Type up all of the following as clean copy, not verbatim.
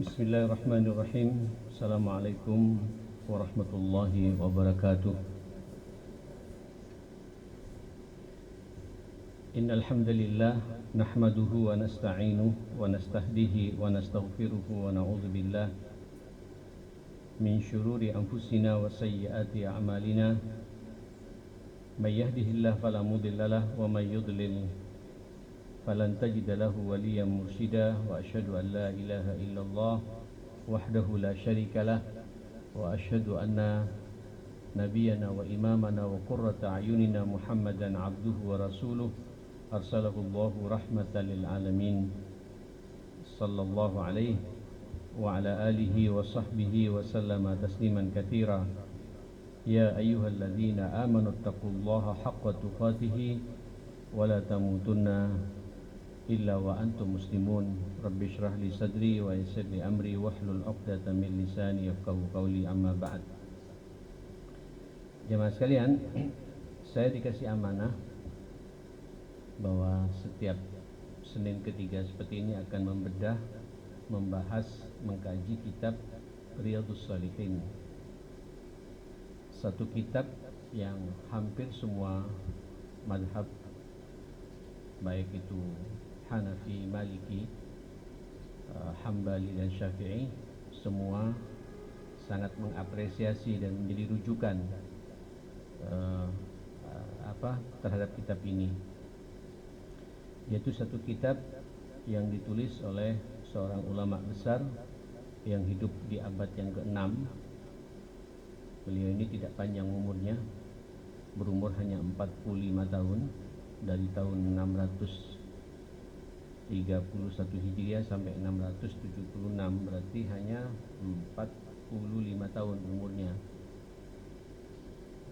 Bismillahirrahmanirrahim. Assalamualaikum warahmatullahi wabarakatuh. Innal hamdalillah nahmaduhu wa nasta'inuhu wa nastahdihi wa nastaghfiruhu wa na'udzu billah min shururi anfusina wa sayyiati a'malina. May yahdihillahu fala mudilla lahu wa may yudlil falan tajida lahu waliyan mursyida wa asyhadu an la ilaha illallah wahdahu la syarika lah wa asyhadu anna nabiyyana wa imamana wa qurrata a'yunina Muhammadan abduhu wa rasuluh arsalahu Allahu rahmatan lil alamin sallallahu alaihi wa ala alihi wa sahbihi wa sallama tasliman katsira. Ya ayyuhalladzina amanu taqullaha haqqa tuqatih wa la tamutunna illa wa antum muslimun. Rabbi shrah li sadri wa yassir li amri wahlul 'uqdatam min lisani yafqahu qawli, amma ba'd. Jemaah sekalian, saya dikasih amanah bahwa setiap Senin ketiga seperti ini akan membedah, membahas, mengkaji kitab Riyadhus Shalihin. Satu kitab yang hampir semua madhab, baik itu Hanafi, Maliki, Hambali dan Syafi'i, semua sangat mengapresiasi dan menjadi rujukan terhadap kitab ini. Yaitu satu kitab yang ditulis oleh seorang ulama besar yang hidup di abad yang ke-6. Beliau ini tidak panjang umurnya, berumur hanya 45 tahun, dari tahun 631 Hijriah sampai 676, berarti hanya 45 tahun umurnya.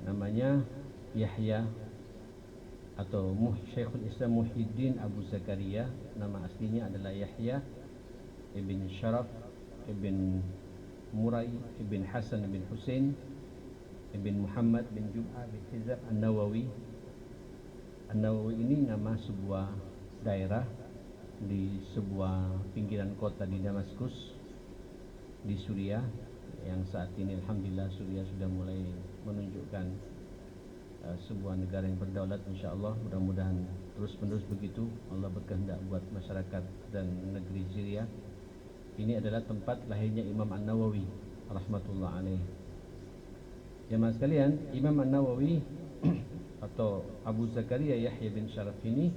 Namanya Yahya atau Syekhul Islam Muhyiddin Abu Zakaria. Nama aslinya adalah Yahya ibn Sharaf ibn Murai ibn Hasan ibn Husain ibn Muhammad bin Jum'ah bin Hizab An-Nawawi. An-Nawawi ini nama sebuah daerah di sebuah pinggiran kota di Damaskus di Suriah, yang saat ini alhamdulillah Suriah sudah mulai menunjukkan sebuah negara yang berdaulat, insyaallah. Mudah-mudahan terus-menerus begitu. Allah berkehendak buat masyarakat dan negeri Syria. Ini adalah tempat lahirnya Imam An-Nawawi rahmatullah alaih. Jemaah sekalian, Imam An-Nawawi atau Abu Zakaria Yahya bin Sharaf ini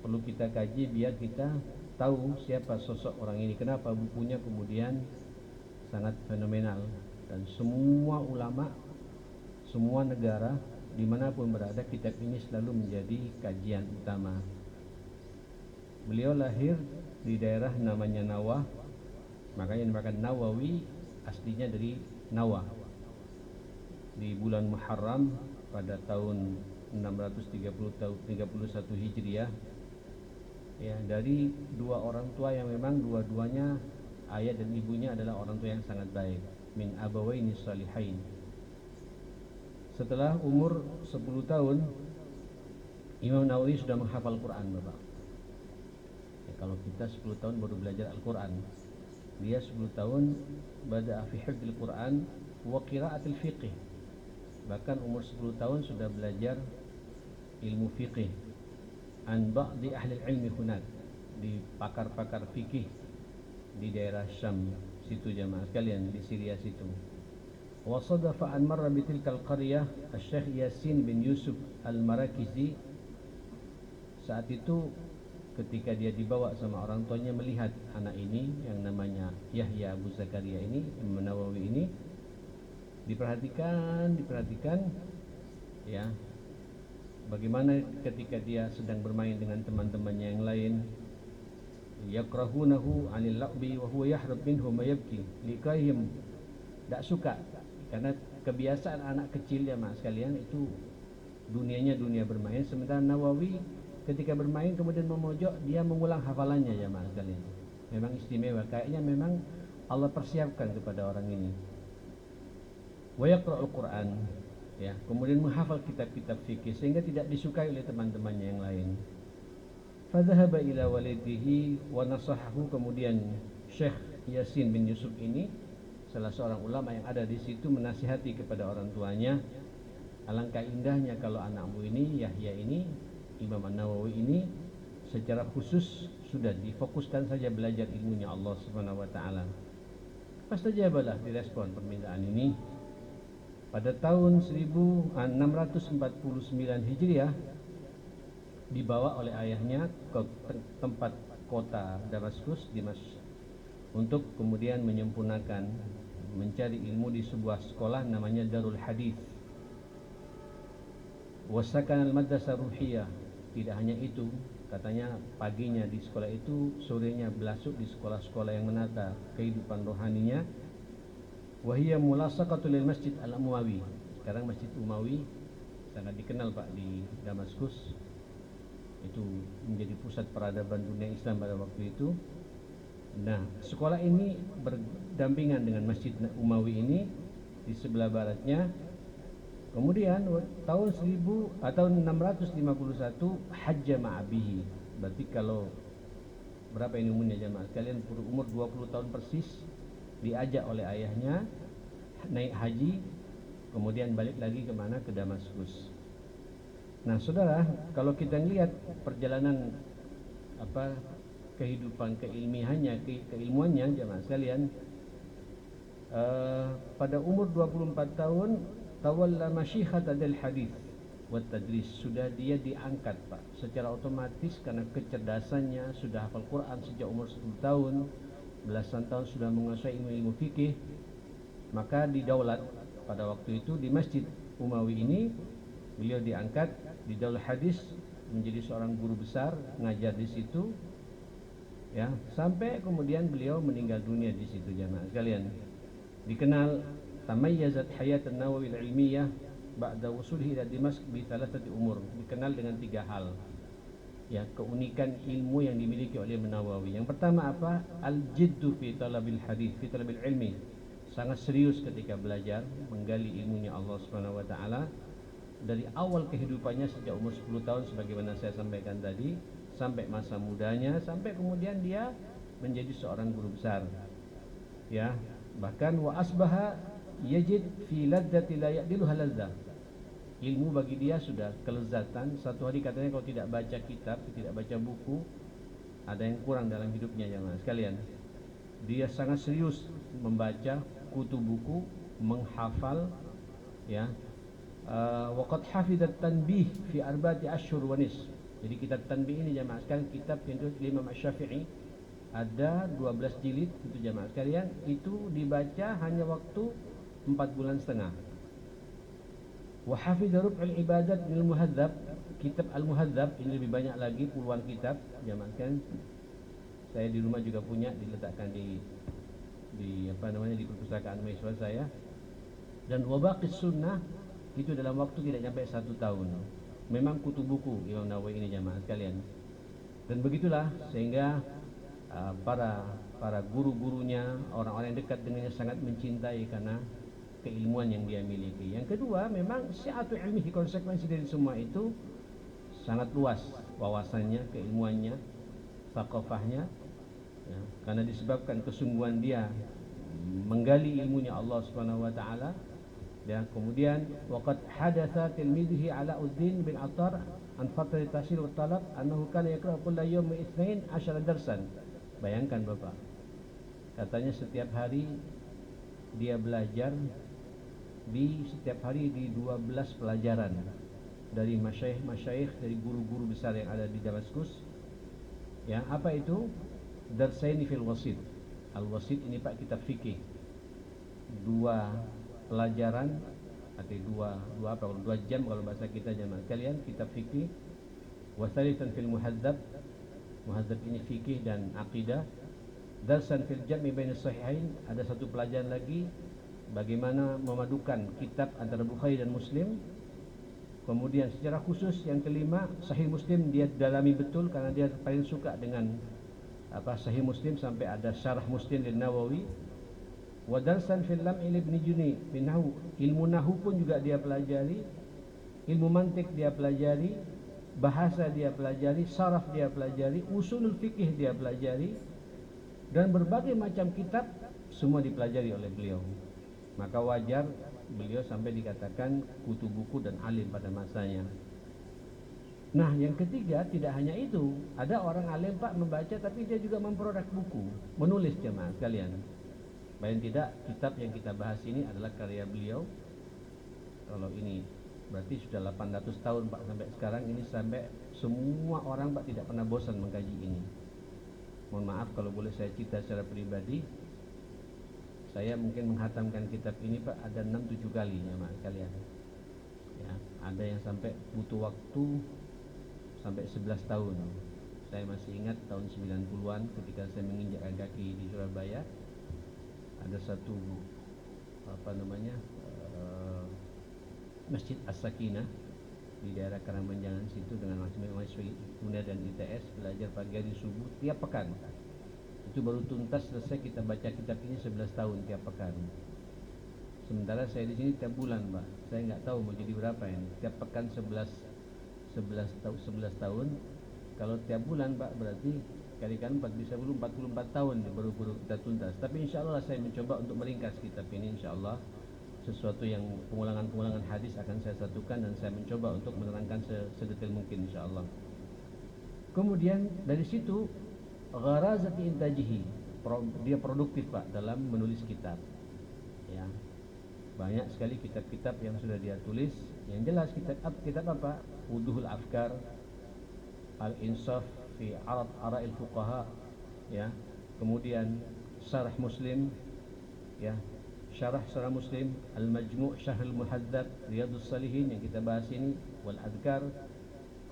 perlu kita kaji biar kita tahu siapa sosok orang ini, kenapa bukunya kemudian sangat fenomenal, dan semua ulama, semua negara dimanapun berada, kitab ini selalu menjadi kajian utama. Beliau lahir di daerah namanya Nawah, makanya dinamakan Nawawi, aslinya dari Nawah, di bulan Muharram pada tahun 631 Hijriah. Ya, dari dua orang tua yang memang dua-duanya, ayah dan ibunya adalah orang tua yang sangat baik, min abawaini salihain. Setelah umur 10 tahun Imam Nawawi sudah menghafal Quran, Bapak. Ya, kalau kita 10 tahun baru belajar Al-Quran, dia 10 tahun bada'a fi hifdzil Quran wa qira'atil fiqh. Bahkan umur 10 tahun sudah belajar ilmu fiqh an ba'di ahli ilmi hunak, di pakar-pakar fikih di daerah Syam situ, jamaah sekalian, di Syria situ. Wa sadafa an marra bi tilkal qaryah Asy-Syaikh Yasin bin Yusuf Al-Marakizi. Saat itu ketika dia dibawa sama orang tuanya melihat anak ini yang namanya Yahya Abu Zakaria ini, Imam Nawawi ini, diperhatikan ya, bagaimana ketika dia sedang bermain dengan teman-temannya yang lain. Yakrahunahu 'anil la'bi wa huwa yahrab minhu ma yabki liqaihim. Tak suka, karena kebiasaan anak kecil ya mak sekalian itu dunianya dunia bermain, sementara Nawawi ketika bermain kemudian memojok, dia mengulang hafalannya ya mak sekalian. Memang istimewa, kayaknya memang Allah persiapkan kepada orang ini. Wa yaqra'ul Qur'an, ya, kemudian menghafal kitab-kitab fikih sehingga tidak disukai oleh teman-temannya yang lain. Fadhahaba ila walidihi wa nasahahu, kemudian Syekh Yasin bin Yusuf ini salah seorang ulama yang ada di situ menasihati kepada orang tuanya, alangkah indahnya kalau anakmu ini, Yahya ini, Imam An-Nawawi ini secara khusus sudah difokuskan saja belajar ilmunya Allah Subhanahu wa taala. Fastajabalah, direspon permintaan ini. Pada tahun 1649 Hijriah dibawa oleh ayahnya ke tempat kota Damaskus, Dimasyq, untuk kemudian menyempurnakan mencari ilmu di sebuah sekolah namanya Darul Hadis. Wasakan al-madrasah ruhiyah. Tidak hanya itu, katanya paginya di sekolah itu, sorenya belasuk di sekolah-sekolah yang menata kehidupan rohaninya. Wahiyya mulasaqatul lil Masjid Al-Umawi. Sekarang Masjid Umawi sangat dikenal Pak di Damaskus. Itu menjadi pusat peradaban dunia Islam pada waktu itu. Nah, sekolah ini berdampingan dengan Masjid Umawi ini di sebelah baratnya. Kemudian tahun 651 hajja ma'abihi. Berarti kalau berapa ini umurnya jemaah sekalian, berumur 20 tahun persis, diajak oleh ayahnya naik haji, kemudian balik lagi ke mana? Ke Damaskus. Nah, saudara, kalau kita lihat perjalanan kehidupan keilmiannya, keilmuannya jemaah sekalian, pada umur 24 tahun tawalla masyikhat adil hadis wa tadris, sudah dia diangkat Pak secara otomatis karena kecerdasannya, sudah hafal Quran sejak umur 10 tahun, belasan tahun sudah menguasai ilmu-ilmu fikih. Maka didaulat pada waktu itu di Masjid Umawi ini, beliau diangkat di Darul Hadis menjadi seorang guru besar, ngajar di situ ya, sampai kemudian beliau meninggal dunia di situ jemaah sekalian. Dikenal tamayyazat hayat an-Nawawi al-ilmiyah ba'da wusulhi ila Dimashq bi thalathati umur. Dikenal dengan 3 hal. Ya, keunikan ilmu yang dimiliki oleh Nawawi. Yang pertama apa? Al-jiddu fi talabil hadis, fi talabil ilmi. Sangat serius ketika belajar, menggali ilmunya Allah Subhanahu wa taala. Dari awal kehidupannya sejak umur 10 tahun sebagaimana saya sampaikan tadi, sampai masa mudanya, sampai kemudian dia menjadi seorang guru besar. Ya, bahkan wa asbaha yajid fi ladzati la ya'diluha ladzah. Ilmu bagi dia sudah kelezatan. Satu hari katanya kalau tidak baca kitab, tidak baca buku, ada yang kurang dalam hidupnya jemaah sekalian. Dia sangat serius membaca kutu buku, menghafal ya. Waqad hafizat tanbih fi arba'ati ashhur wa nis. Jadi kitab tanbih ini jemaah sekalian, kitab yang ditulis Imam Asy-Syafi'i, ada 12 jilid itu jemaah sekalian, itu dibaca hanya waktu 4 bulan setengah. Wa hafidha rub'ul ibadat min al-muhadzab, kitab al-muhadzab ini lebih banyak lagi, puluhan kitab jemaah sekalian. Saya di rumah juga punya, diletakkan di di perpustakaan mahasiswa saya. Dan wabaqis sunnah itu dalam waktu tidak sampai 1 tahun. Memang kutu buku Imam Nawawi ini jemaah sekalian. Dan begitulah sehingga para guru-gurunya, orang-orang yang dekat dengannya sangat mencintai karena keilmuan yang dia miliki. Yang kedua, memang syi'atu ilmihi, konsekuensi dari semua itu sangat luas wawasannya, keilmuannya, thaqafahnya ya, karena disebabkan kesungguhan dia menggali ilmunya Allah Subhanahu wa taala. Dan kemudian waqad hadatsa tilmidhihi Alauddin bin Attar an fatrat tashil wa talab annahu kana yaqra kulla yawm 12 darsan. Bayangkan Bapak, katanya setiap hari dia belajar setiap hari di 12 pelajaran dari masyayikh, dari guru-guru besar yang ada di Damaskus. Ya, apa itu? Darsaini fil wasit. Al-wasit ini Pak kitab fikih. 2 pelajaran atau 2 jam kalau bahasa kita jemaah sekalian, kitab fikih. Wa thalithan fil muhadzab. Muhadzab ini fikih dan akidah. Darsan fil jam'i baina sahihain, ada 1 pelajaran lagi bagaimana memadukan kitab antara Bukhari dan Muslim. Kemudian secara khusus yang kelima, Sahih Muslim dia dalami betul karena dia paling suka dengan Sahih Muslim, sampai ada syarah Muslim dari Nawawi. Wa darsan fil lam'i ibn Juni bin nahwu, ilmu nahwu pun juga dia pelajari, ilmu mantik dia pelajari, bahasa dia pelajari, saraf dia pelajari, usulul fikih dia pelajari. dan berbagai macam kitab semua dipelajari oleh beliau. Maka wajar beliau sampai dikatakan kutu buku dan alim pada masanya. Nah, yang ketiga, tidak hanya itu, ada orang alim Pak membaca tapi dia juga memperoleh buku, menulis jemaah sekalian. Bayang tidak, kitab yang kita bahas ini adalah karya beliau. Kalau ini berarti sudah 800 tahun Pak sampai sekarang ini, sampai semua orang Pak tidak pernah bosan mengkaji ini. Mohon maaf kalau boleh saya cerita secara pribadi, saya mungkin menghatamkan kitab ini Pak ada 6-7 kali jemaah sekalian. Ya, ada yang sampai butuh waktu sampai 11 tahun. Saya masih ingat tahun 90-an ketika saya menginjakkan kaki di Surabaya, ada satu Masjid As-Sakinah di daerah Karangpanjangan situ dengan mahasiswa UNER dan ITS belajar pagi hari subuh tiap pekan. Itu baru tuntas selesai kita baca kitab ini 11 tahun tiap pekan. Sementara saya di sini tiap bulan, Pak. Saya nggak tahu mau jadi berapa ini. Tiap pekan 11 tahun. Kalau tiap bulan Pak berarti kalikan 4 bisa 44 tahun baru kita tuntas. Tapi insya Allah saya mencoba untuk meringkas kitab ini. Insya Allah sesuatu yang pengulangan hadis akan saya satukan dan saya mencoba untuk menerangkan sedetail mungkin insya Allah. Kemudian dari situ gharazati intajihi, dia produktif Pak dalam menulis kitab. Ya, banyak sekali kitab-kitab yang sudah dia tulis. Yang jelas kitab apa? Wuduhul Afkar, Al-Insaf fi Ara'il Fuqaha, ya. Kemudian Syarah Muslim, ya. Syarah Muslim, Al-Majmu' Syahrul Muhadzab, Riyadhus Shalihin yang kita bahas ini, wal Adhkar,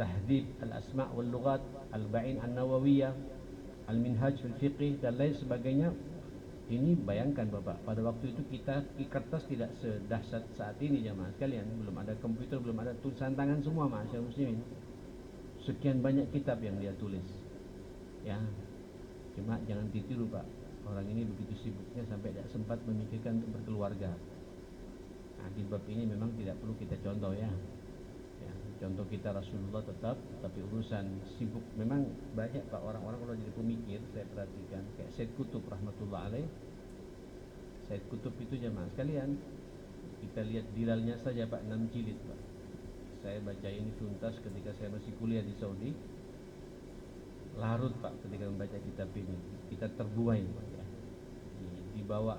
Tahdhib Al-Asma' wal Lughat, Al-Ba'in An-Nawawiyah, Al-Minhaj fil Fiqh dan lain sebagainya. Ini bayangkan Bapak, pada waktu itu kita kertas tidak sedahsyat saat ini jemaah sekalian. Belum ada komputer, belum ada tulisan tangan semua masyarakat muslimin. Sekian banyak kitab yang dia tulis. Ya, cuma jangan ditiru Pak. Orang ini begitu sibuknya sampai tidak sempat memikirkan untuk berkeluarga. Nah, di bab ini memang tidak perlu kita contoh ya. Contoh kita Rasulullah tetap, tapi urusan sibuk memang banyak Pak orang-orang kalau jadi pemikir. Saya perhatikan kayak Said Qutb rahmatullah alaih. Said Qutb itu jemaah sekalian, kita lihat dilalnya saja Pak 6 jilid Pak. Saya baca ini tuntas ketika saya masih kuliah di Saudi. Larut Pak ketika membaca kitab ini. Kita terbuai Pak ya. Dibawa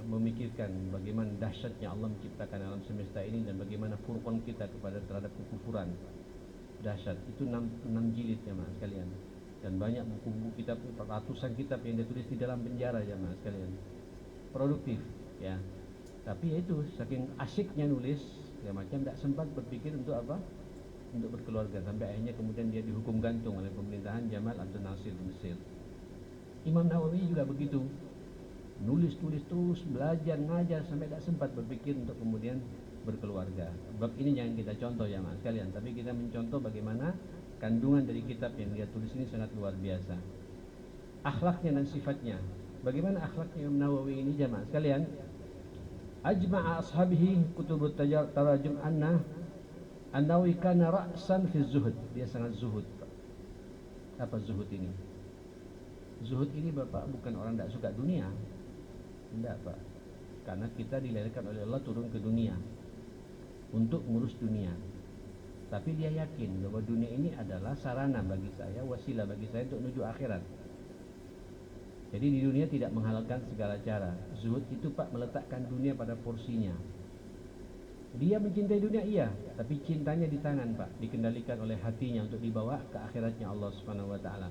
memikirkan bagaimana dahsyatnya Allah menciptakan alam semesta ini dan bagaimana furqan kita terhadap kekufuran. Dahsyat. Itu 6 jilid jemaah sekalian. Dan banyak buku-buku kitab, ratusan kitab yang ditulis di dalam penjara jemaah sekalian. Produktif ya. Tapi ya itu saking asyiknya nulis ya, macam tidak sempat berpikir untuk apa? Untuk berkeluarga, sampai akhirnya kemudian dia dihukum gantung oleh pemerintahan Jamal Abdel Nasir di Mesir. Imam Nawawi juga begitu. Nulis terus, belajar, ngajar sampai tak sempat berpikir untuk kemudian berkeluarga. Bab ini jangan kita contoh ya mas sekalian, tapi kita mencontoh bagaimana kandungan dari kitab yang dia tulis ini sangat luar biasa. Akhlaknya dan sifatnya. Bagaimana akhlaknya Imam Nawawi ini jamaah sekalian? Ajma'a ashabihi kutubut tarajum An-Nawawi kana ra'san fi zuhud. Dia sangat zuhud. Apa zuhud ini? Zuhud ini Bapak bukan orang tidak suka dunia. Tidak Pak. Karena kita dilahirkan oleh Allah turun ke dunia untuk ngurus dunia. Tapi dia yakin bahwa dunia ini adalah sarana bagi saya, wasilah bagi saya untuk menuju akhirat. Jadi di dunia tidak menghalalkan segala cara. Zuhud itu Pak meletakkan dunia pada porsinya. Dia mencintai dunia iya, tapi cintanya di tangan Pak, dikendalikan oleh hatinya untuk dibawa ke akhiratnya Allah Subhanahu wa taala.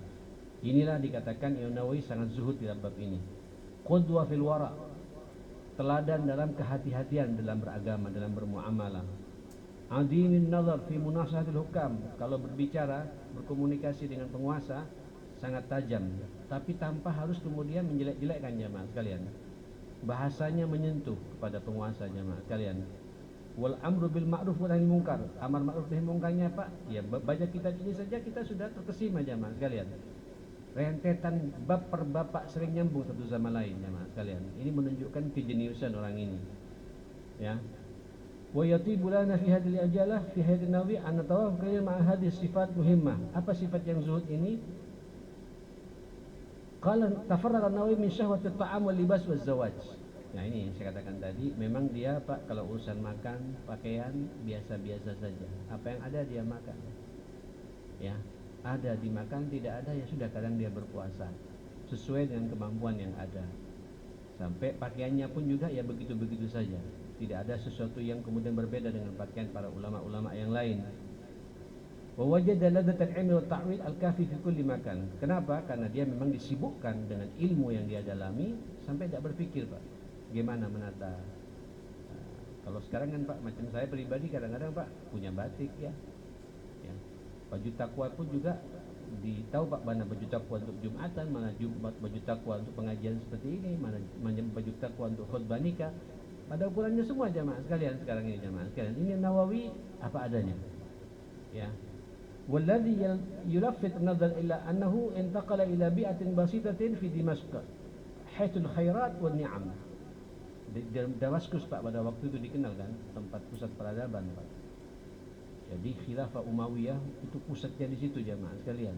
Inilah dikatakan Imam Nawawi sangat zuhud di bab ini. Qudwa fil wara, teladan dalam kehati-hatian dalam beragama, dalam bermuamalah. Adimin nazar fi munasahatil hukam, kalau berbicara, berkomunikasi dengan penguasa sangat tajam, tapi tanpa harus kemudian menjelek-jelekkan jemaah sekalian. Bahasanya menyentuh kepada penguasa jemaah sekalian. Wal amru bil ma'ruf wa nahi munkar, amar ma'ruf nahi munkarnya Pak. Ya baca kitab ini saja kita sudah terkesima jemaah sekalian. Rentetan bab per bab Pak sering nyambung satu sama lain jemaah sekalian. Ini menunjukkan kejeniusan orang ini. Ya. Wa yatibu lana fi hadhihi ajalah fi hadhihi nawi an natawaf ma'a hadhihi sifat muhimmah. Apa sifat yang zuhud ini? Qala tafarraga an-Nawawi min syahwati at-ta'am wal libas waz zawaj. Nah ini yang saya katakan tadi, memang dia Pak kalau urusan makan, pakaian biasa-biasa saja. Apa yang ada dia makan. Ya, ada dimakan, tidak ada ya sudah, kadang dia berpuasa sesuai dengan kemampuan yang ada. Sampai pakaiannya pun juga ya begitu-begitu saja. Tidak ada sesuatu yang kemudian berbeda dengan pakaian para ulama-ulama yang lain. Wa wajada ladzat al-'ilmi wa ta'wil al-kafi fi kulli makan. Kenapa? Karena dia memang disibukkan dengan ilmu yang dia dalami sampai tidak berpikir Pak bagaimana menata. Kalau sekarang kan Pak, macam saya pribadi kadang-kadang Pak punya batik ya. Ya. Baju takwa pun juga ditahu Pak, mana baju takwa untuk Jumatan, mana baju takwa untuk pengajian seperti ini, mana baju takwa untuk khutbah nikah. Pada ukurannya semua jamaah sekalian sekarang ini, jamaah sekalian. Ini Nawawi apa adanya. Ya. Walladhi yulaffit an-nazar ila annahu intaqala ila bi'atin basitatin fi Dimashq, haitsul khairat wan ni'am. Di Damaskus Pak pada waktu itu dikenal kan tempat pusat peradaban Pak. Jadi khilafah Umayyah itu pusatnya di situ jamaah sekalian.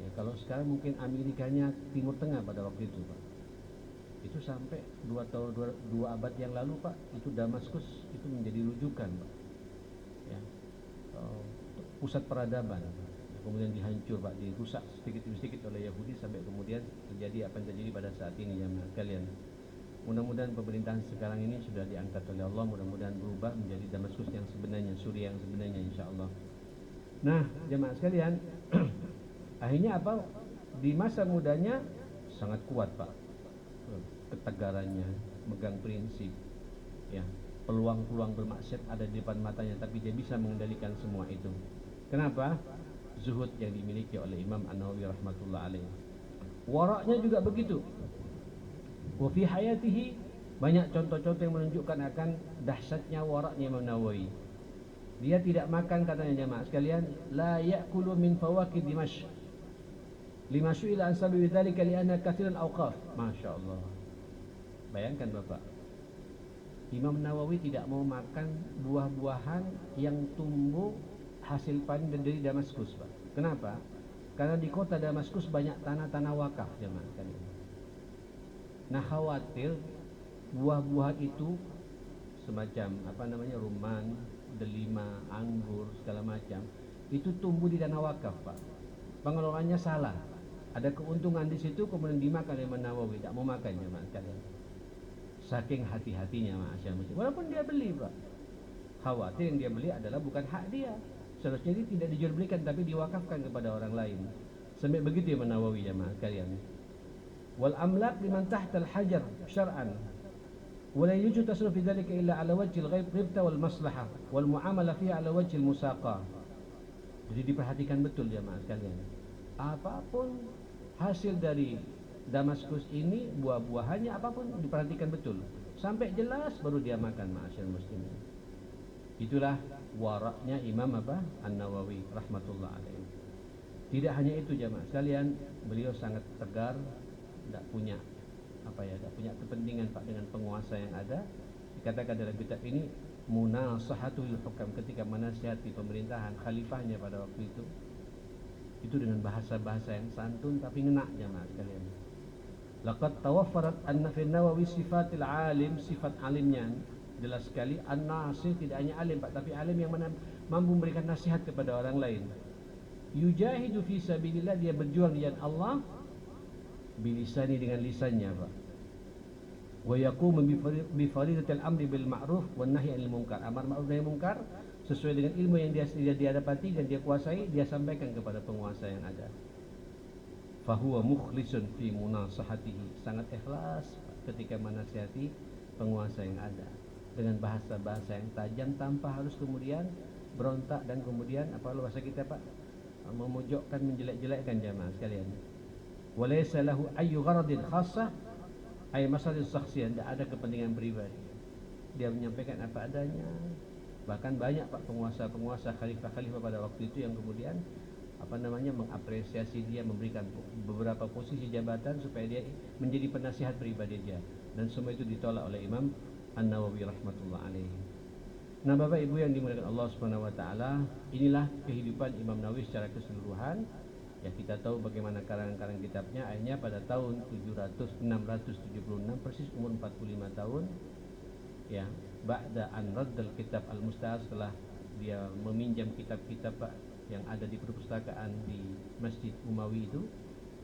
Ya, kalau sekarang mungkin Amerikanya Timur Tengah pada waktu itu Pak. Itu sampai 2 abad yang lalu Pak, itu Damaskus itu menjadi rujukan Pak. Ya. Pusat peradaban. Kemudian dihancur Pak, dirusak sedikit demi sedikit oleh Yahudi sampai kemudian terjadi apa yang terjadi pada saat ini jamaah sekalian. Mudah-mudahan pemerintahan sekarang ini sudah diangkat oleh Allah, mudah-mudahan berubah menjadi Damaskus yang sebenarnya, Suriah yang sebenarnya insyaallah. Nah, jemaah sekalian, akhirnya apa? Di masa mudanya sangat kuat Pak, ketegarannya, megang prinsip, ya, peluang-peluang bermaksiat ada di depan matanya, tapi dia bisa mengendalikan semua itu. Kenapa? Zuhud yang dimiliki oleh Imam An-Nawawi rahmatullah alaih. Waraknya juga begitu. Wa fi hayatihi, banyak contoh-contoh yang menunjukkan akan dahsyatnya waraknya Imam Nawawi. Dia tidak makan katanya jemaah sekalian, la ya'kulu min fawakid Dimashq. Lima su'ila an sababi dzalika li'anna katsiran awqaf. Masyaallah. Bayangkan Bapak. Imam Nawawi tidak mau makan buah-buahan yang tumbuh hasil panen dari Damaskus, Pak. Kenapa? Karena di kota Damaskus banyak tanah-tanah wakaf jemaah sekalian. Nah khawatir buah-buah itu semacam apa namanya rumman, delima, anggur segala macam itu tumbuh di tanah wakaf Pak. Pengelolaannya salah. Ada keuntungan di situ kemudian dimakan oleh Imam Nawawi, tidak mau makan jemaah sekalian. Saking hati-hatinya masyaallah muslim. Walaupun dia beli Pak. Khawatir yang dia beli adalah bukan hak dia. Seharusnya dia tidak dijual belikan tapi diwakafkan kepada orang lain. Sampai begitu Imam Nawawi jemaah sekalian. Wal amlak liman tahta al-hajar syar'an wa la yujuzu tasarruf fi dhalika illa ala wajhi al-ghibta wal maslahah wal muamalah fiha ala wajhi al-musaqah. Jadi diperhatikan betul jemaah sekalian. Apapun hasil dari Damaskus ini, buah-buahannya apapun diperhatikan betul sampai jelas baru dia makan ma'asyarul muslimin. Itulah waraknya Imam apa? An-Nawawi rahmatullah alaihi. Tidak hanya itu jemaah sekalian, beliau sangat tegar, tidak punya tidak punya kepentingan Pak dengan penguasa yang ada. Dikatakan dalam kitab ini munasahatul hukam, ketika menasihati pemerintahan khalifahnya pada waktu itu dengan bahasa-bahasa yang santun tapi ngena jemaah sekalian. Laqad tawaffarat anna fi Nawawi sifatil alim, sifat alimnya jelas sekali. An-nasih tidak hanya alim Pak, tapi alim yang mampu memberikan nasihat kepada orang lain. Yujahidu fi sabilillah, dia berjuang di jalan Allah bilisani, dengan lisannya Pak. Wa yaqumu bi faridatil amri bil ma'ruf wan nahyi 'anil munkar. Amar ma'ruf nahi munkar sesuai dengan ilmu yang dia dapati dan dia kuasai, dia sampaikan kepada penguasa yang ada. Fahuwa mukhlisun fi munasahatihi, sangat ikhlas ketika menasihati penguasa yang ada dengan bahasa-bahasa yang tajam tanpa harus kemudian berontak dan kemudian apa bahasa kita Pak, memojokkan, menjelek-jelekkan jamaah sekalian. Walaysa lahu ayyu gharadin khassah ay masalih syakhsiyah, tidak ada kepentingan pribadi. Dia menyampaikan apa adanya. Bahkan banyak Pak penguasa-penguasa, khalifah-khalifah pada waktu itu yang kemudian mengapresiasi dia, memberikan beberapa posisi jabatan supaya dia menjadi penasihat pribadi dia, dan semua itu ditolak oleh Imam An-Nawawi rahmatullah alaihi. Nah Bapak Ibu yang dimuliakan Allah Subhanahu wa taala, inilah kehidupan Imam Nawawi secara keseluruhan. Ya, kita tahu bagaimana karangan-karangan kitabnya. Akhirnya pada tahun 676 persis umur 45 tahun, ya, ba'da an raddal kitab al-mustahar, setelah dia meminjam kitab-kitab Pak yang ada di perpustakaan di Masjid Umawi itu,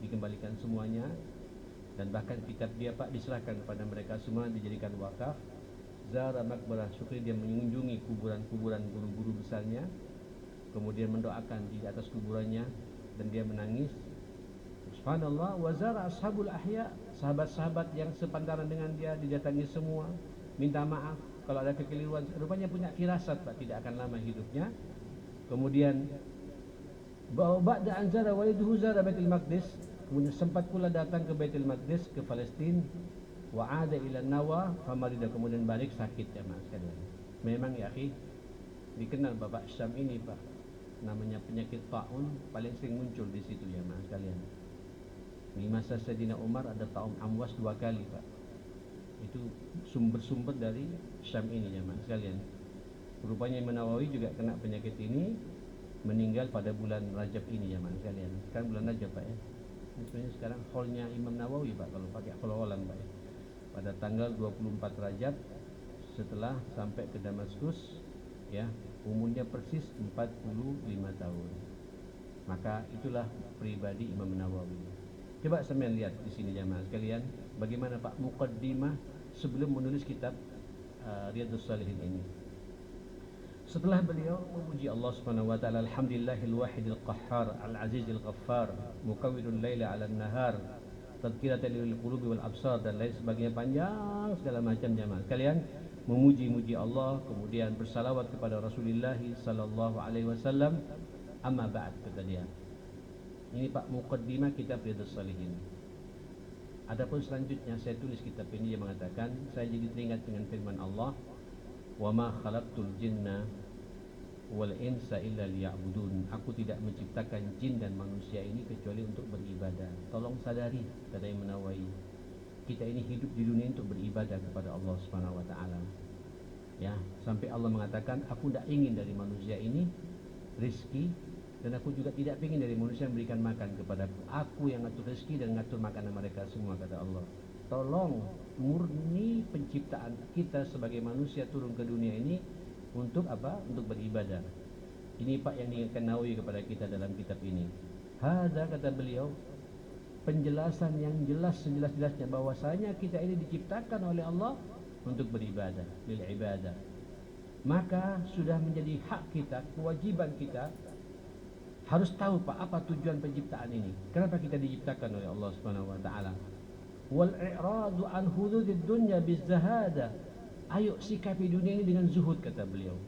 dikembalikan semuanya, dan bahkan kitab dia Pak diserahkan kepada mereka semua, dijadikan wakaf. Zara Makbarah Syukri, dia mengunjungi kuburan-kuburan guru-guru besarnya, kemudian mendoakan di atas kuburannya, dan dia menangis. Subhanallah. Wazara ashabul ahya, sahabat-sahabat yang sepantaran dengan dia didatangi semua, minta maaf kalau ada kekeliruan. Rupanya punya firasat Pak, tidak akan lama hidupnya. Kemudian ba'da anzara waliduhu zara Baitul Maqdis, kemudian sempat pula datang ke Baitul Maqdis, ke Palestin. Wa'ada ila Nawa famarida, kemudian balik sakit, ya Mas sekalian. Memang ya akhi, dikenal Bapak Syam ini Pak, namanya penyakit taun paling sering muncul di situ, ya Mas sekalian. Di masa Sayyidina Umar ada taun amwas 2 kali Pak. Itu sumber-sumber dari Syam ini, ya Mas sekalian. Rupanya Imam Nawawi juga kena penyakit ini, meninggal pada bulan Rajab ini, ya Mas sekalian. Sekarang bulan Rajab Pak ya. Ini sebenarnya sekarang haulnya Imam Nawawi Pak, kalau pakai haul-haulan Pak ya. Pada tanggal 24 Rajab, setelah sampai ke Damaskus, ya, umurnya persis 45 tahun. Maka itulah pribadi Imam Nawawi. Coba sampean lihat di sini jamaah sekalian, bagaimana Pak muqaddimah sebelum menulis kitab Riyadhus Shalihin ini. Setelah beliau memuji Allah Subhanahu wa taala, alhamdulillahil wahidil qahhar al-azizil ghaffar mukawwirul laila 'alan nahar tadhkiratan lil qulubi wal absar, dan lain sebagainya, panjang segala macam jamaah sekalian, memuji-muji Allah, kemudian bersalawat kepada Rasulullah sallallahu alaihi wasallam. Amma ba'd, kata dia. Ini Pak muqaddimah kitab Riyadhus Shalihin. Adapun selanjutnya saya tulis kitab ini, dia mengatakan, saya jadi teringat dengan firman Allah, wa ma khalaqtul jinna wal insa illa liya'budun. Aku tidak menciptakan jin dan manusia ini kecuali untuk beribadah. Tolong sadari, kata Imam Nawawi, kita ini hidup di dunia untuk beribadah kepada Allah Subhanahu wa taala. Ya, sampai Allah mengatakan, aku tidak ingin dari manusia ini rezeki, dan aku juga tidak ingin dari manusia memberikan makan kepadaku. Aku yang ngatur rezeki dan ngatur makanan mereka semua, kata Allah. Tolong, murni penciptaan kita sebagai manusia turun ke dunia ini untuk apa? Untuk beribadah. Ini Pak yang diingatkan Nawawi kepada kita dalam kitab ini. Hadza, kata beliau, penjelasan yang jelas sejelas-jelasnya bahwasanya kita ini diciptakan oleh Allah untuk beribadah, lil ibadah. Maka sudah menjadi hak kita, kewajiban kita harus tahu Pak apa tujuan penciptaan ini. Kenapa kita diciptakan oleh Allah Subhanahu wa taala? Wal i'radu an hududid dunya bizahada. Ayo sikapi dunia ini dengan zuhud, kata beliau.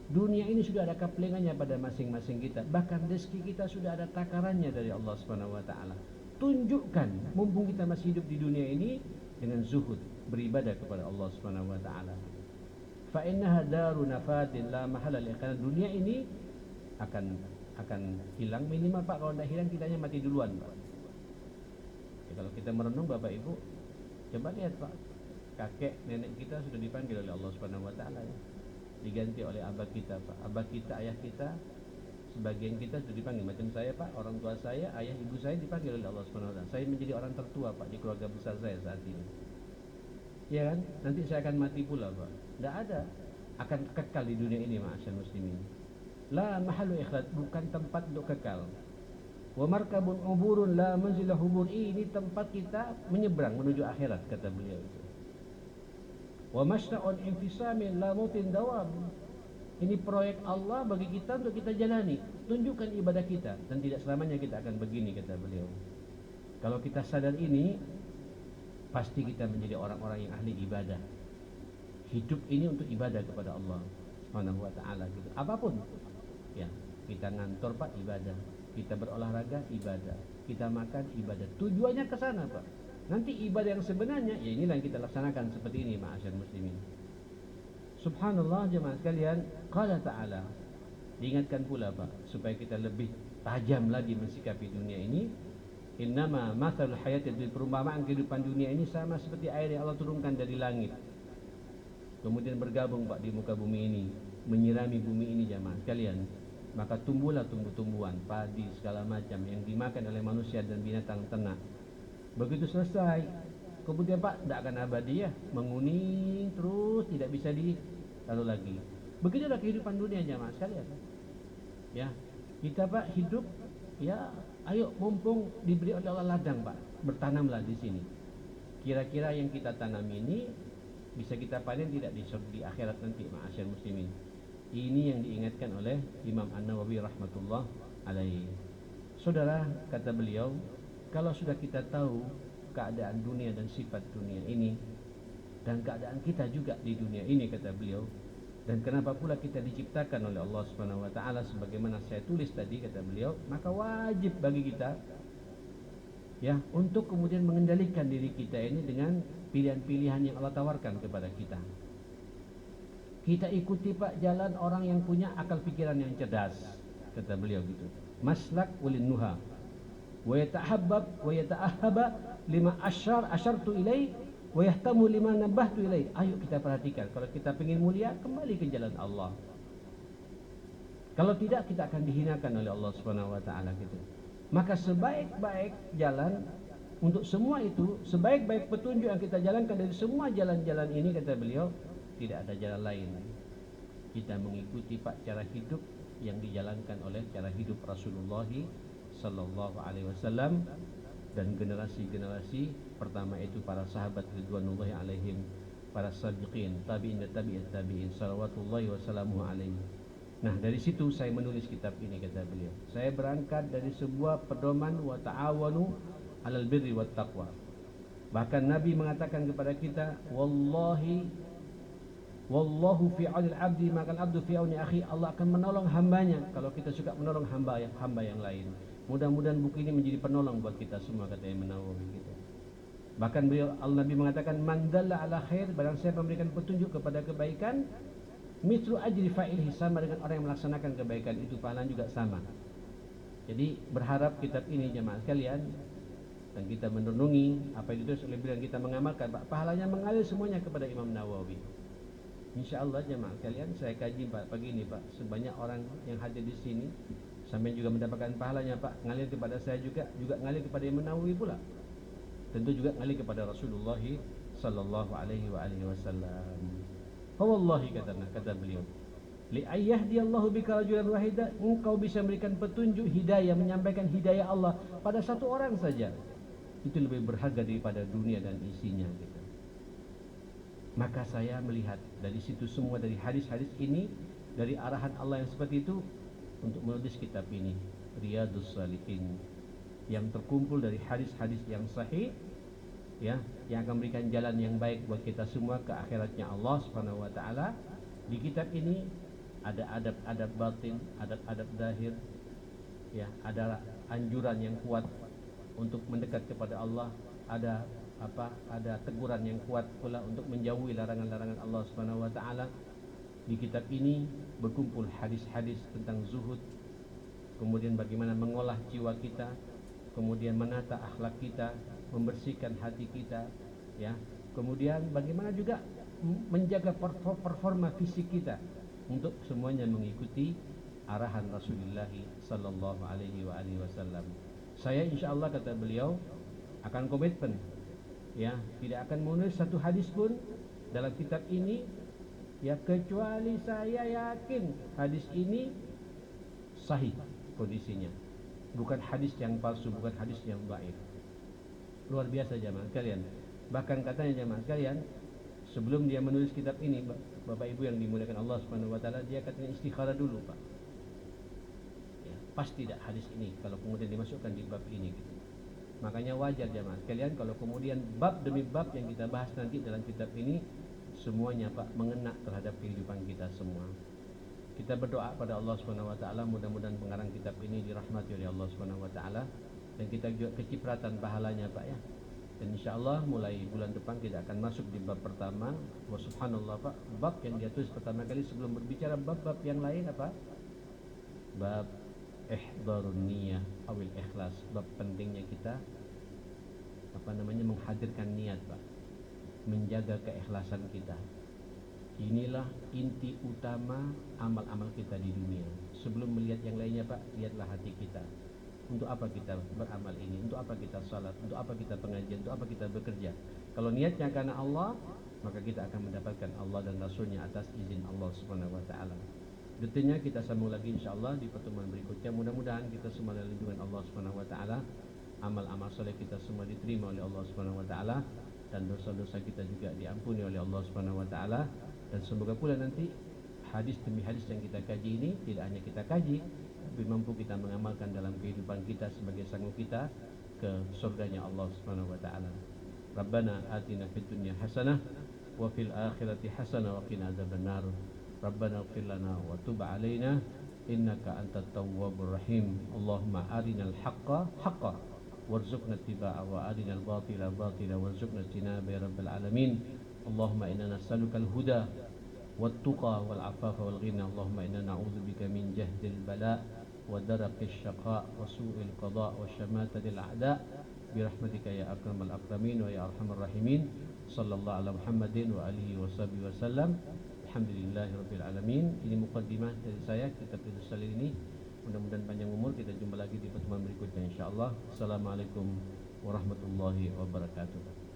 Dunia ini sudah ada kaplingannya pada masing-masing kita. Bahkan rezeki kita sudah ada takarannya dari Allah Subhanahu wa taala. Tunjukkan mumpung kita masih hidup di dunia ini dengan zuhud, beribadah kepada Allah Subhanahu wa taala. Fa innaha daru nafatin la mahala li, karena dunia ini akan hilang. Minimal Pak, kalau tidak hilang kitanya mati duluan Pak. Ya, kalau kita merenung Bapak Ibu, coba lihat Pak, kakek nenek kita sudah dipanggil oleh Allah Subhanahu wa taala ya. Diganti oleh abah kita Pak, abah kita, ayah kita, sebagian kita sudah dipanggil. Macam saya Pak, orang tua saya, ayah ibu saya dipanggil oleh Allah Subhanahu wa taala. Saya menjadi orang tertua Pak di keluarga besar saya saat ini. Ya kan? Nanti saya akan mati pula Pak. Tidak ada, akan kekal di dunia ini ma'asyar muslimin. La mahalu ikhlad, bukan tempat untuk kekal. Wa markabun uburun la manzilah hubur, ini tempat kita menyeberang menuju akhirat, kata beliau itu. Wa masyra'un infisamin la mutin dawam, ini proyek Allah bagi kita untuk kita jalani. Tunjukkan ibadah kita, dan tidak selamanya kita akan begini, kata beliau. Kalau kita sadar ini, pasti kita menjadi orang-orang yang ahli ibadah. Hidup ini untuk ibadah kepada Allah Subhanahu wa taala gitu. Apapun. Ya, kita ngantor Pak, ibadah. Kita berolahraga, ibadah. Kita makan, ibadah. Tujuannya ke sana Pak. Nanti ibadah yang sebenarnya, ya inilah yang kita laksanakan seperti ini ma'asyar muslimin. Subhanallah jemaah sekalian, qala ta'ala, diingatkan pula Pak, supaya kita lebih tajam lagi mensikapi dunia ini. Innama mathalul hayatid dunya, perumpamaan kehidupan dunia ini sama seperti air yang Allah turunkan dari langit, kemudian bergabung Pak di muka bumi ini, menyirami bumi ini jemaah sekalian. maka tumbuhlah tumbuh-tumbuhan, padi segala macam yang dimakan oleh manusia dan binatang ternak. Begitu selesai, kemudian Pak tidak akan abadi ya, menguning terus tidak bisa lalu lagi. Begitulah kehidupan dunia jamaah sekalian. Ya, kita Pak hidup ya, ayo mumpung diberi oleh Allah ladang Pak, bertanamlah di sini. Kira-kira yang kita tanam ini bisa kita panen tidak di akhirat nanti, ma'asyar muslimin. Ini yang diingatkan oleh Imam An-Nawawi rahmatullah alaihi. Saudara, kata beliau, kalau sudah kita tahu keadaan dunia dan sifat dunia ini dan keadaan kita juga di dunia ini, kata beliau, dan kenapa pula kita diciptakan oleh Allah Subhanahu wa taala sebagaimana saya tulis tadi, kata beliau, maka wajib bagi kita ya untuk kemudian mengendalikan diri kita ini dengan pilihan-pilihan yang Allah tawarkan kepada kita. Kita ikuti Pak jalan orang yang punya akal pikiran yang cerdas, kata beliau gitu. Maslak ulin nuha wa yatahabbab wa yata'ahhaba lima asyartu ilai wa yahtamu lima nabahtu ilai. Ayo kita perhatikan, kalau kita ingin mulia, kembali ke jalan Allah. Kalau tidak, kita akan dihinakan oleh Allah Subhanahu wa taala gitu. Maka sebaik-baik jalan untuk semua itu, sebaik-baik petunjuk yang kita jalankan dari semua jalan-jalan ini, kata beliau, tidak ada jalan lain. Kita mengikuti Pak cara hidup yang dijalankan oleh cara hidup Rasulullah sallallahu alaihi wasallam dan generasi-generasi pertama itu para sahabat ridwanullahi alaihim, para sabiqin, tabi'in dan tabi'in salawatullahi wasallamuhu alaihi. Nah, dari situ saya menulis kitab ini, kata beliau. Saya berangkat dari sebuah pedoman wa ta'awanu 'alal birri wat taqwa. Bahkan Nabi mengatakan kepada kita, wallahu fi 'aunil 'abdi maka al-'abdu fi 'auni akhi. Allah akan menolong hambanya kalau kita suka menolong hamba yang lain. Mudah-mudahan buku ini menjadi penolong buat kita semua, kata Imam Nawawi gitu. Bahkan beliau, Nabi mengatakan, man dalla ala khair, barang siapa memberikan petunjuk kepada kebaikan, mithlu ajri fa'ilhi, sama dengan orang yang melaksanakan kebaikan itu, pahalanya juga sama. Jadi berharap kitab ini jemaah sekalian, dan kita merenungi apa yang ditulis oleh beliau, kita mengamalkan, Pak, pahalanya mengalir semuanya kepada Imam Nawawi. InsyaAllah jemaah sekalian, saya kaji Pak pagi ini Pak, sebanyak orang yang hadir di sini sampai juga mendapatkan pahalanya Pak, ngalir kepada saya juga ngalir kepada Imam Nawawi pula, tentu juga ngalir kepada Rasulullah sallallahu alaihi wasallam. Wallahi, kata beliau, li ayyahdiyallahu bika rajulan wahida, engkau bisa memberikan petunjuk hidayah, menyampaikan hidayah Allah pada satu orang saja, itu lebih berharga daripada dunia dan isinya gitu. Maka saya melihat dari situ semua, dari hadis-hadis ini, dari arahan Allah yang seperti itu, untuk menulis kitab ini, Riyadhus Shalihin, yang terkumpul dari hadis-hadis yang sahih ya, yang akan memberikan jalan yang baik buat kita semua ke akhiratnya Allah Subhanahu wa taala. Di kitab ini ada adab-adab batin, adab-adab zahir ya, ada anjuran yang kuat untuk mendekat kepada Allah, ada teguran yang kuat pula untuk menjauhi larangan-larangan Allah Subhanahu wa taala. Di kitab ini berkumpul hadis-hadis tentang zuhud, kemudian bagaimana mengolah jiwa kita, kemudian menata akhlak kita, membersihkan hati kita ya, kemudian bagaimana juga menjaga performa fisik kita untuk semuanya mengikuti arahan Rasulullah sallallahu alaihi wasallam. Saya insyaallah, kata beliau, akan komitmen ya, tidak akan menulis satu hadis pun dalam kitab ini ya, kecuali saya yakin hadis ini sahih kondisinya, bukan hadis yang palsu, bukan hadis yang dhaif. Luar biasa jamaah sekalian. Bahkan katanya jamaah sekalian, sebelum dia menulis kitab ini, Bapak Ibu yang dimuliakan Allah Subhanahu wa taala, dia katanya istikharah dulu, Pak. Ya, pas tidak hadis ini kalau kemudian dimasukkan di bab ini gitu. Makanya wajar jamaah sekalian kalau kemudian bab demi bab yang kita bahas nanti dalam kitab ini semuanya Pak mengena terhadap kehidupan kita semua. Kita berdoa pada Allah Subhanahu wa taala, mudah-mudahan pengarang kitab ini dirahmati oleh Allah Subhanahu wa taala, dan kita juga kecipratan pahalanya Pak ya. Dan insyaallah mulai bulan depan kita akan masuk di bab pertama. Wa subhanallah Pak, bab yang dia tulis pertama kali sebelum berbicara bab-bab yang lain apa? Bab ihdharun niyah awil ikhlas, bab pentingnya kita menghadirkan niat Pak, menjaga keikhlasan kita. Inilah inti utama amal-amal kita di dunia. Sebelum melihat yang lainnya Pak, lihatlah hati kita. Untuk apa kita beramal ini? Untuk apa kita salat? Untuk apa kita pengajian? Untuk apa kita bekerja? Kalau niatnya karena Allah, maka kita akan mendapatkan Allah dan Rasulnya atas izin Allah Subhanahu wa taala. Detailnya kita sambung lagi insyaallah di pertemuan berikutnya. Mudah-mudahan kita semua dalam lindungan Allah Subhanahu wa taala. Amal-amal soleh kita semua diterima oleh Allah Subhanahu wa taala dan dosa-dosa kita juga diampuni oleh Allah Subhanahu wa taala. Dan semoga pula nanti hadis demi hadis yang kita kaji ini tidak hanya kita kaji, tapi mampu kita mengamalkan dalam kehidupan kita sebagai sanggup kita ke surganya Allah Subhanahu wa taala. Rabbana atina fid dunya hasanah wa fil akhirati hasanah wa qina adzabannar. Rabbana ighfir lana wa tub 'alaina innaka antat tawwabur rahim. Allahumma arinal haqqo haqqan warzuqna ittiba'a wa arinal batila batila warzuqna ijtinaba ya rabbal alamin. Allahumma inna nas'aluka al-huda والتقى والعفاف والغنى اللهم إنا نعوذ بك من جهد البلاء ودرك الشقاء وسوء القضاء وشماتة الأعداء برحمتك يا أكرم الأكرمين ويا أرحم الراحمين صلى الله على محمد وآله وصحبه وسلم الحمد لله رب العالمين. Ini mukaddimah dari saya kitab Riyadhus Shalihin ini. Mudah-mudahan panjang umur. Kita jumpa lagi di pertemuan berikutnya insyaallah. Assalamualaikum warahmatullahi wabarakatuh.